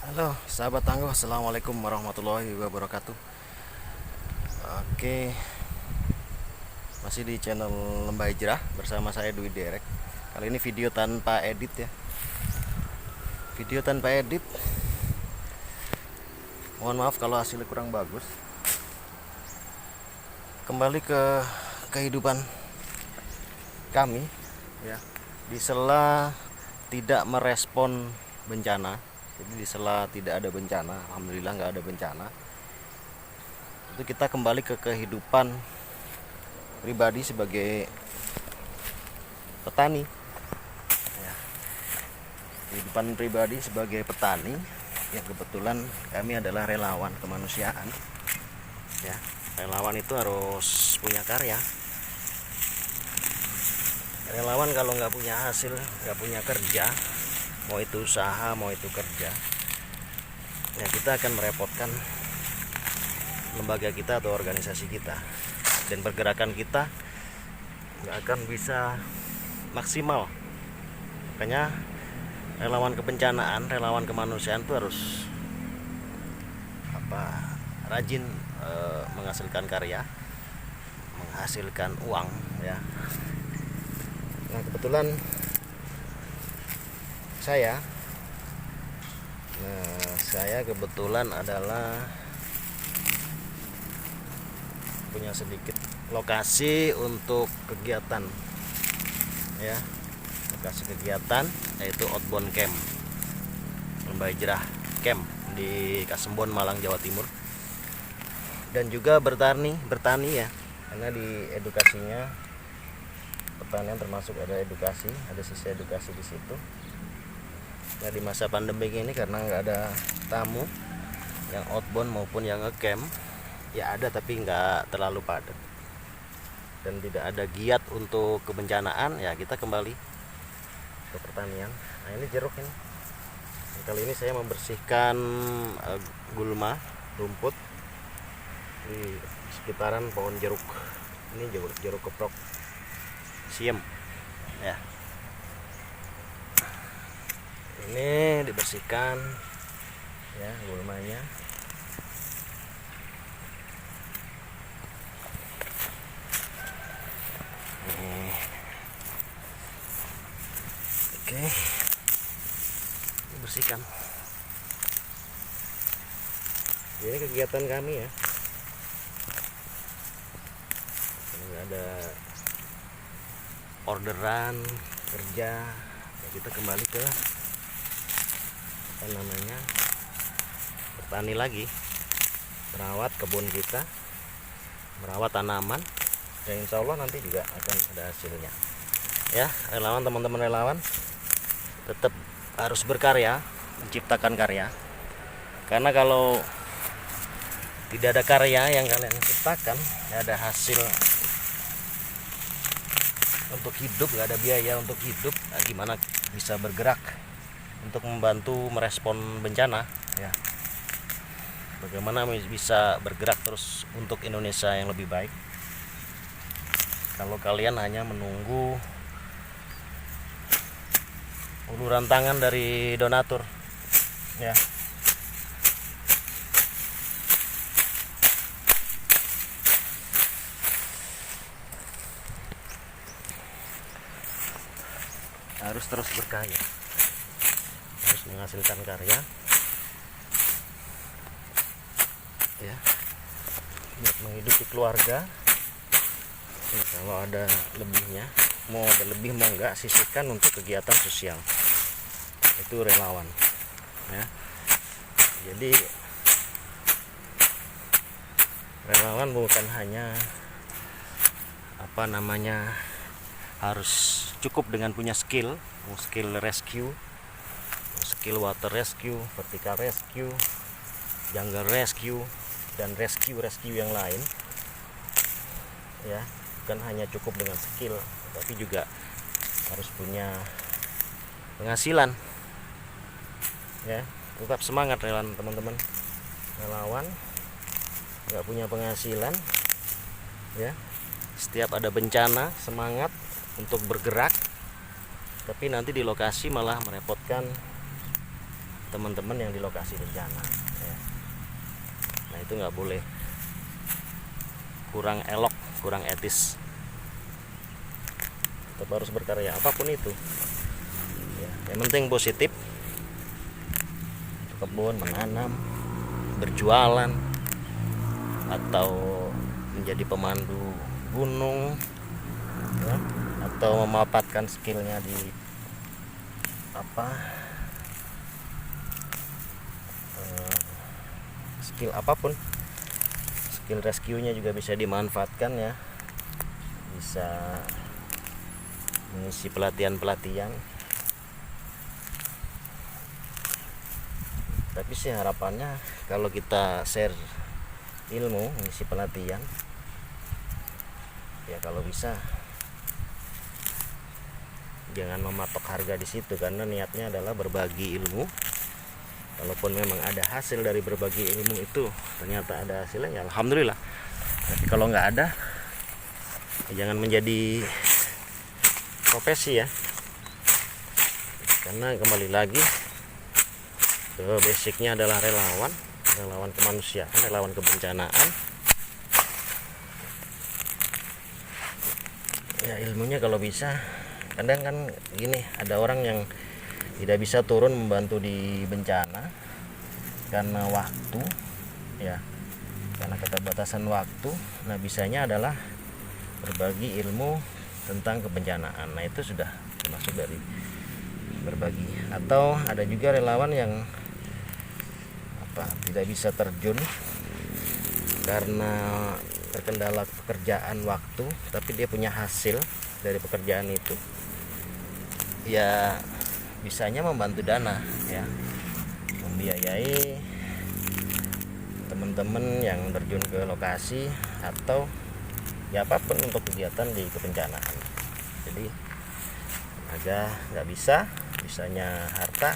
Halo sahabat tangguh, assalamualaikum warahmatullahi wabarakatuh. Oke, masih di channel Lembah Hijrah bersama saya Dwi Derek. Kali ini video tanpa edit ya. Video tanpa edit. Mohon maaf kalau hasilnya kurang bagus. Kembali ke kehidupan kami ya. Di sela tidak merespon bencana. Jadi di sela tidak ada bencana, alhamdulillah nggak ada bencana. Itu kita kembali ke kehidupan pribadi sebagai petani. Ya, kehidupan pribadi sebagai petani yang kebetulan kami adalah relawan kemanusiaan. Ya, relawan itu harus punya karya. Relawan kalau nggak punya hasil, nggak punya kerja, mau itu usaha mau itu kerja, ya kita akan merepotkan lembaga kita atau organisasi kita, dan pergerakan kita nggak akan bisa maksimal. Makanya relawan kebencanaan, relawan kemanusiaan itu harus rajin menghasilkan karya, menghasilkan uang ya. Nah kebetulan saya kebetulan adalah punya sedikit lokasi untuk kegiatan ya, lokasi kegiatan yaitu outbound camp Lembah Hijrah camp di Kasembon, Malang, Jawa Timur. Dan juga bertani ya, karena di edukasinya pertanian termasuk ada edukasi, ada sisi edukasi di situ. Nah di masa pandemi ini karena nggak ada tamu yang outbound maupun yang ngecamp, ya ada tapi nggak terlalu padat dan tidak ada giat untuk kebencanaan, ya kita kembali ke pertanian. Nah ini jeruk ini. Nah, kali ini saya membersihkan gulma, rumput di sekitaran pohon jeruk. Ini jeruk keprok siem ya. Ini dibersihkan ya gulmanya. Oke, dibersihkan. Ini kegiatan kami ya. Ini ada orderan kerja ya, kita kembali ke bertani lagi, merawat kebun kita, merawat tanaman, dan insya Allah nanti juga akan ada hasilnya ya. Relawan, teman-teman relawan tetap harus berkarya, menciptakan karya, karena kalau tidak ada karya yang kalian ciptakan, tidak ada hasil untuk hidup, nggak ada biaya untuk hidup, nah gimana bisa bergerak untuk membantu merespon bencana ya. Bagaimana bisa bergerak terus untuk Indonesia yang lebih baik kalau kalian hanya menunggu uluran tangan dari donatur ya. Harus terus berkarya, harus menghasilkan karya ya, buat menghidupi keluarga ya. Kalau ada lebihnya, mau ada lebih mau enggak, sisihkan untuk kegiatan sosial, itu relawan ya. Jadi relawan bukan hanya harus cukup dengan punya skill rescue, skill water rescue, vertical rescue, jungle rescue, dan rescue yang lain ya. Bukan hanya cukup dengan skill, tapi juga harus punya penghasilan ya. Tetap semangat relawan, teman-teman relawan nggak punya penghasilan ya, setiap ada bencana semangat untuk bergerak, tapi nanti di lokasi malah merepotkan teman-teman yang di lokasi bencana ya. Nah itu nggak boleh, kurang elok, kurang etis. Tetap harus berkarya apapun itu ya. Yang penting positif, kebun, menanam, berjualan, atau menjadi pemandu gunung ya, atau memanfaatkan skillnya di skill apapun, skill rescue-nya juga bisa dimanfaatkan ya, bisa mengisi pelatihan-pelatihan. Tapi sih harapannya kalau kita share ilmu, mengisi pelatihan ya, kalau bisa jangan mematok harga di situ, karena niatnya adalah berbagi ilmu. Kalaupun memang ada hasil dari berbagi ilmu itu, ternyata ada hasilnya ya alhamdulillah. Tapi kalau nggak ada ya jangan menjadi profesi ya, karena kembali lagi ke basicnya adalah relawan kemanusiaan, relawan kebencanaan ya. Ilmunya kalau bisa, kadang kan gini, ada orang yang tidak bisa turun membantu di bencana karena waktu ya, karena keterbatasan waktu. Nah bisanya adalah berbagi ilmu tentang kebencanaan. Nah itu sudah termasuk dari berbagi. Atau ada juga relawan yang tidak bisa terjun karena terkendala pekerjaan waktu, tapi dia punya hasil dari pekerjaan itu ya, bisanya membantu dana ya, membiayai teman-teman yang terjun ke lokasi atau ya apapun untuk kegiatan di kebencanaan. Jadi agak nggak bisa, bisanya harta.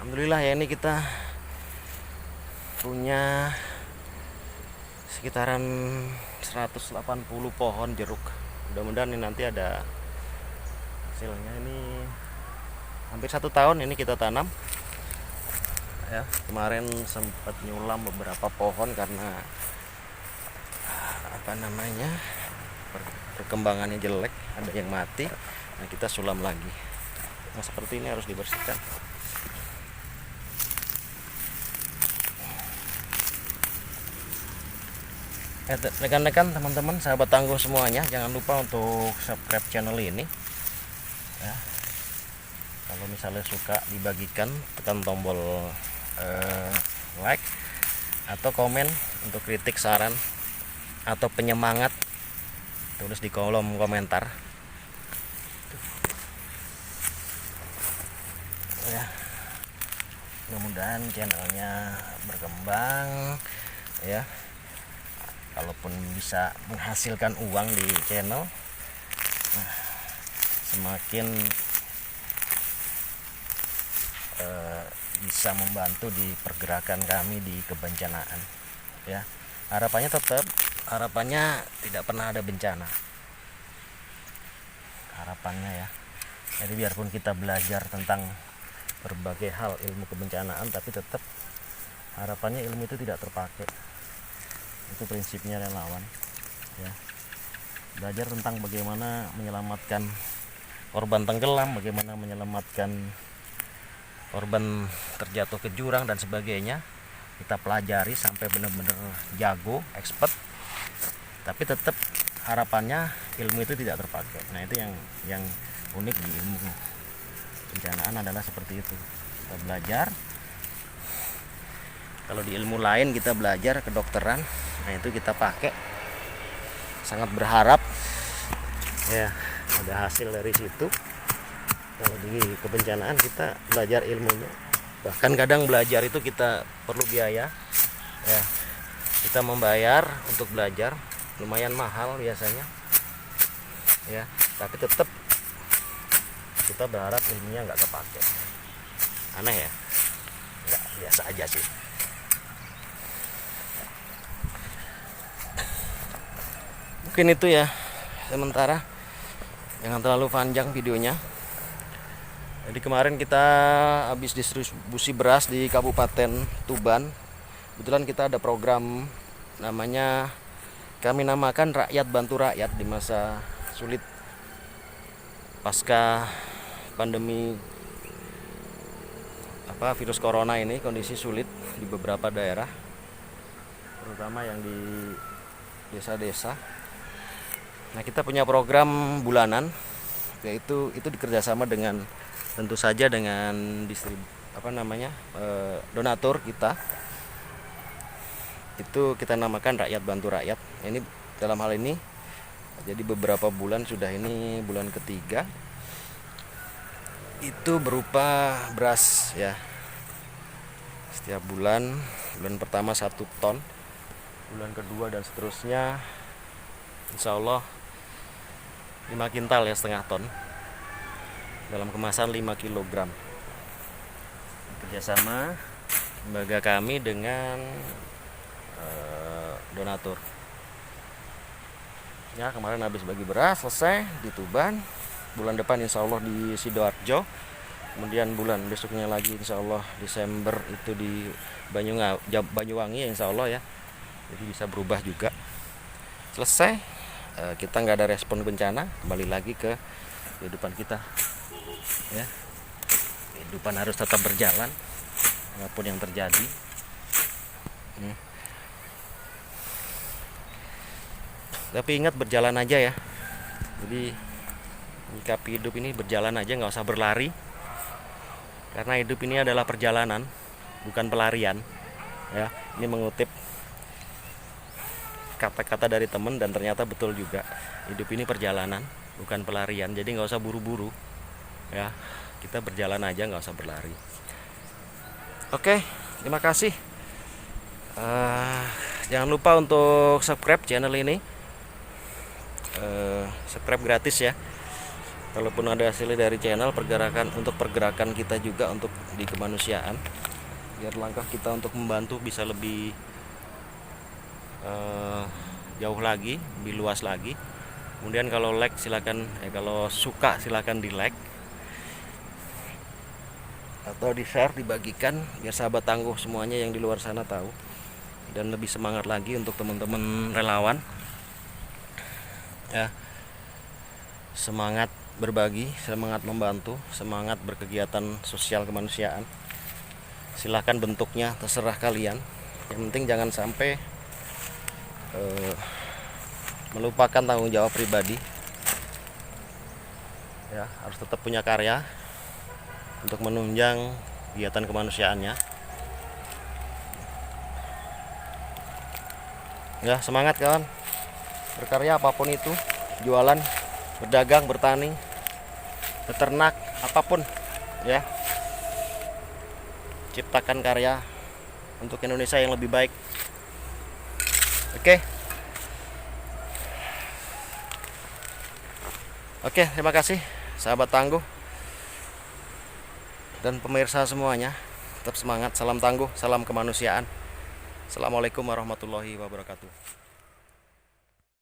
Alhamdulillah ya, ini kita punya sekitaran 180 pohon jeruk. Mudah-mudahan ini nanti ada hasilnya. Ini hampir 1 tahun ini kita tanam ya. Kemarin sempat nyulam beberapa pohon karena perkembangannya jelek, ada yang mati. Nah kita sulam lagi. Nah seperti ini harus dibersihkan. Rekan-rekan, teman-teman, sahabat tangguh semuanya, jangan lupa untuk subscribe channel ini ya. Kalau misalnya suka, dibagikan, tekan tombol like atau komen untuk kritik, saran atau penyemangat, tulis di kolom komentar ya. Mudah-mudahan channelnya berkembang ya. Kalaupun bisa menghasilkan uang di channel, semakin bisa membantu di pergerakan kami di kebencanaan ya. Harapannya tidak pernah ada bencana, harapannya ya. Jadi biarpun kita belajar tentang berbagai hal ilmu kebencanaan, tapi tetap harapannya ilmu itu tidak terpakai. Itu prinsipnya relawan ya. Belajar tentang bagaimana menyelamatkan korban tenggelam, bagaimana menyelamatkan korban terjatuh ke jurang dan sebagainya. Kita pelajari sampai benar-benar jago, expert, tapi tetap harapannya ilmu itu tidak terpakai. Nah itu yang unik di ilmu kebencanaan adalah seperti itu. Kita belajar. Kalau di ilmu lain kita belajar kedokteran, nah itu kita pakai, sangat berharap ya ada hasil dari situ. Kalau di kebencanaan kita belajar ilmunya, bahkan kadang belajar itu kita perlu biaya ya. Kita membayar untuk belajar, lumayan mahal biasanya ya, tapi tetap kita berharap ilmunya nggak kepake. Aneh ya, nggak, biasa aja sih. Mungkin itu ya sementara jangan terlalu panjang videonya. Jadi kemarin kita habis distribusi beras di Kabupaten Tuban. Kebetulan kita ada program namanya, kami namakan Rakyat Bantu Rakyat di masa sulit pasca pandemi virus corona ini. Kondisi sulit di beberapa daerah, terutama yang di desa-desa. Nah, kita punya program bulanan, yaitu itu dikerjasama dengan, tentu saja dengan donatur kita. Itu kita namakan Rakyat Bantu Rakyat. Ini dalam hal ini jadi beberapa bulan sudah, ini bulan ketiga. Itu berupa beras ya. Setiap bulan pertama 1 ton, bulan kedua dan seterusnya insya Allah 5 kintal ya, setengah ton, dalam kemasan 5 kg. Kerjasama lembaga kami dengan donatur. Ya, kemarin habis bagi beras selesai di Tuban. Bulan depan insya Allah di Sidoarjo. Kemudian bulan besoknya lagi insya Allah Desember itu di Banyuwangi ya, insya Allah ya. Jadi bisa berubah juga. Selesai, kita nggak ada respon bencana, kembali lagi ke kehidupan kita ya. Kehidupan harus tetap berjalan apapun yang terjadi. Tapi ingat, berjalan aja ya. Jadi menyikapi hidup ini berjalan aja, nggak usah berlari, karena hidup ini adalah perjalanan, bukan pelarian ya. Ini mengutip kata-kata dari temen dan ternyata betul juga. Hidup ini perjalanan, bukan pelarian. Jadi nggak usah buru-buru ya, kita berjalan aja, nggak usah berlari. Oke, terima kasih. Jangan lupa untuk subscribe channel ini. Subscribe gratis ya. Kalaupun ada hasilnya dari channel, pergerakan kita juga untuk di kemanusiaan, biar langkah kita untuk membantu bisa lebih jauh lagi, lebih luas lagi. Kemudian kalau like silakan, kalau suka silakan di like atau di share, dibagikan, biar sahabat tangguh semuanya yang di luar sana tahu, dan lebih semangat lagi untuk teman-teman relawan ya. Semangat berbagi, semangat membantu, semangat berkegiatan sosial kemanusiaan. Silahkan bentuknya, terserah kalian. Yang penting jangan sampai melupakan tanggung jawab pribadi ya. Harus tetap punya karya untuk menunjang kegiatan kemanusiaannya ya. Semangat kawan, berkarya apapun itu, jualan, berdagang, bertani, beternak, apapun ya. Ciptakan karya untuk Indonesia yang lebih baik. Oke, terima kasih sahabat tangguh dan pemirsa semuanya. Tetap semangat, salam tangguh, salam kemanusiaan. Assalamualaikum warahmatullahi wabarakatuh.